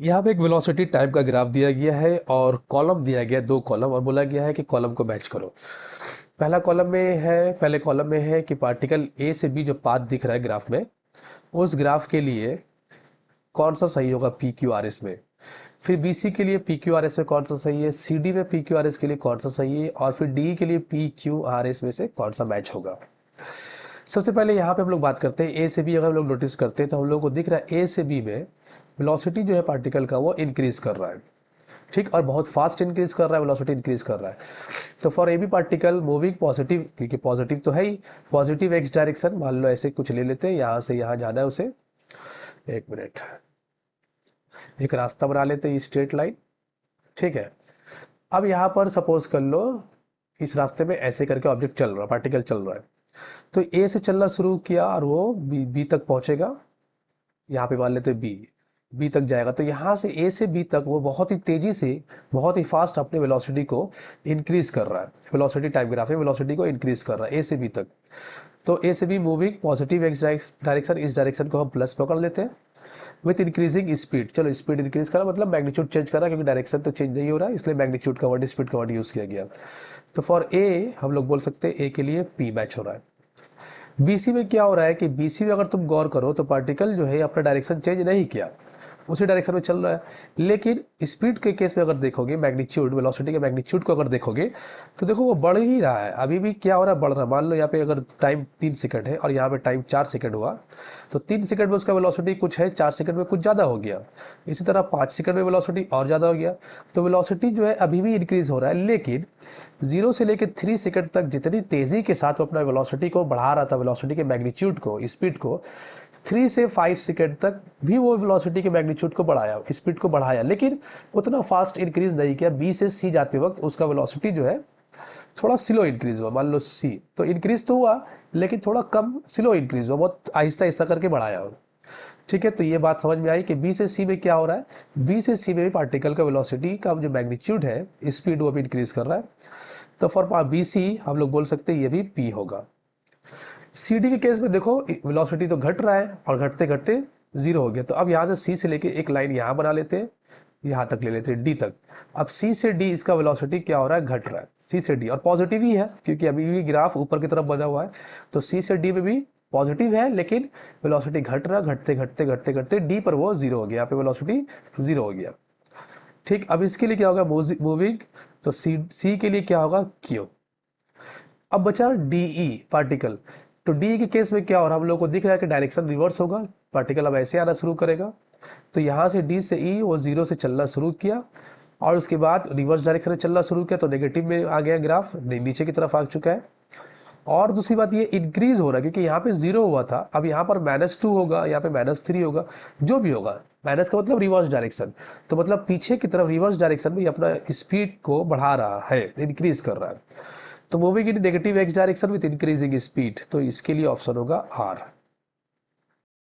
यहाँ पे एक वेलोसिटी टाइप का ग्राफ दिया गया है और कॉलम दिया गया है, दो कॉलम, और बोला गया है कि कॉलम को मैच करो। पहले कॉलम में है कि पार्टिकल ए से बी जो पाथ दिख रहा है ग्राफ में, उस ग्राफ के लिए कौन सा सही होगा पी क्यू आर एस में। फिर बी सी के लिए पी क्यू आर एस में कौन सा सही है, सी डी में पी क्यू आर एस के लिए कौन सा सही है, और फिर डी के लिए पी क्यू आर एस में से कौन सा मैच होगा। सबसे पहले यहाँ पे हम लोग बात करते हैं ए से बी। अगर हम लोग नोटिस करते हैं तो हम लोग को दिख रहा है ए से बी में वेलोसिटी जो है पार्टिकल का वो इंक्रीज कर रहा है, ठीक, और बहुत फास्ट इंक्रीज कर रहा है, वेलोसिटी इंक्रीज कर रहा है। तो for a B particle moving positive, क्योंकि पॉजिटिव तो है ही, पॉजिटिव एक्स डायरेक्शन, मान लो ऐसे कुछ ले लेते हैं, यहाँ से यहाँ जाना है उसे, एक मिनट, एक रास्ता बना लेते हैं स्ट्रेट लाइन, ठीक है। अब यहाँ पर सपोज कर लो इस रास्ते में ऐसे करके ऑब्जेक्ट चल रहा है, पार्टिकल चल रहा है। तो ए से चलना शुरू किया और वो बी तक पहुंचेगा, यहाँ पे मान लेते बी, बी तक जाएगा। तो यहाँ से ए से बी तक वो बहुत ही तेजी से, बहुत ही फास्ट अपने वेलोसिटी को इंक्रीज कर रहा है। वेलोसिटी टाइप ग्राफ है, वेलोसिटी को इंक्रीज कर रहा है ए से बी तक। तो ए से be moving positive x direction, इस डायरेक्शन को हम प्लस पकड़ लेते हैं विथ इंक्रीजिंग स्पीड। चलो स्पीड इंक्रीज करा मतलब मैग्नीट्यूड चेंज करा, क्योंकि डायरेक्शन तो चेंज नहीं हो रहा है, इसलिए मैग्नीट्यूड का वर्ड, स्पीड का वर्ड यूज किया गया। तो फॉर ए हम लोग बोल सकते हैं ए के लिए पी मैच हो रहा है। बीसी में क्या हो रहा है कि बीसी में अगर तुम गौर करो तो पार्टिकल जो है अपना डायरेक्शन चेंज नहीं किया, उसी डायरेक्शन में चल रहा है। लेकिन स्पीड के केस में अगर देखोगे, मैग्नीट्यूड, वेलोसिटी के मैग्नीट्यूड को अगर देखोगे तो देखो वो बढ़ ही रहा है, अभी भी क्या हो रहा है, बढ़ रहा है। मान लो यहाँ पे अगर टाइम 3 सेकंड है और यहाँ पे टाइम 4 सेकंड हुआ, तो 3 सेकंड में उसका वेलोसिटी कुछ है, 4 सेकंड में कुछ ज़्यादा हो गया। इसी तरह 5 सेकंड में वेलोसिटी और ज़्यादा हो गया। तो वेलोसिटी जो है अभी भी इंक्रीज हो रहा है, लेकिन 0 से लेकर 3 सेकंड तक जितनी तेजी के साथ वो अपना वेलोसिटी को बढ़ा रहा था, वेलोसिटी के मैग्नीट्यूड को, स्पीड को, 3 से 5 सेकंड तक भी वो वेलोसिटी के मैग्नीट्यूड को बढ़ाया, स्पीड को बढ़ाया, लेकिन उतना फास्ट इंक्रीज नहीं किया। बी से सी जाते वक्त उसका वेलोसिटी जो है थोड़ा स्लो इंक्रीज हुआ। मान लो सी, तो इंक्रीज तो हुआ लेकिन थोड़ा कम, स्लो इंक्रीज हुआ, बहुत आहिस्ता आहिस्ता करके बढ़ाया हो, ठीक है। तो ये बात समझ में आई कि बी से सी में क्या हो रहा है, बी से सी में भी पार्टिकल का वेलोसिटी का जो मैग्नीट्यूड है, स्पीड, वो भी इंक्रीज कर रहा है। तो फॉर बी सी हम लोग बोल सकते हैं ये भी पी होगा। सी डी के केस में देखो वेलोसिटी तो घट रहा है और घटते घटते जीरो हो गया। तो अब यहाँ से सी से लेके एक लाइन यहाँ बना लेते हैं, यहाँ तक ले लेते हैं डी तक। अब सी से डी इसका वेलोसिटी क्या हो रहा है, घट रहा है, सी से डी, और पॉजिटिव ही है क्योंकि अभी भी ग्राफ ऊपर की तरफ बना हुआ है। तो सी से डी में भी पॉजिटिव है, लेकिन वेलोसिटी घट रहा, घटते घटते घटते घटते डी पर वो जीरो हो गया, यहाँ पे वेलोसिटी जीरो हो गया, ठीक। अब इसके लिए क्या होगा, मूविंग, तो सी के लिए क्या होगा, क्यू। अब बचा डीई पार्टिकल। तो डी के केस में क्या हो रहा है, हम लोग को दिख रहा है कि डायरेक्शन रिवर्स होगा, पार्टिकल अब ऐसे आना शुरू करेगा। तो यहाँ से डी से ई वो जीरो से चलना शुरू किया और उसके बाद रिवर्स डायरेक्शन में चलना शुरू किया, तो नेगेटिव में आ गया ग्राफ, नीचे की तरफ आ चुका है। और दूसरी बात ये इंक्रीज हो रहा है क्योंकि यहाँ पे जीरो हुआ था, अब यहाँ पर -2 होगा, यहाँ पे -3 होगा, जो भी होगा। माइनस का मतलब रिवर्स डायरेक्शन, तो मतलब पीछे की तरफ रिवर्स डायरेक्शन में ये अपना स्पीड को बढ़ा रहा है, इंक्रीज कर रहा है। तो moving in negative x direction with increasing speed, तो इसके लिए ऑप्शन होगा आर।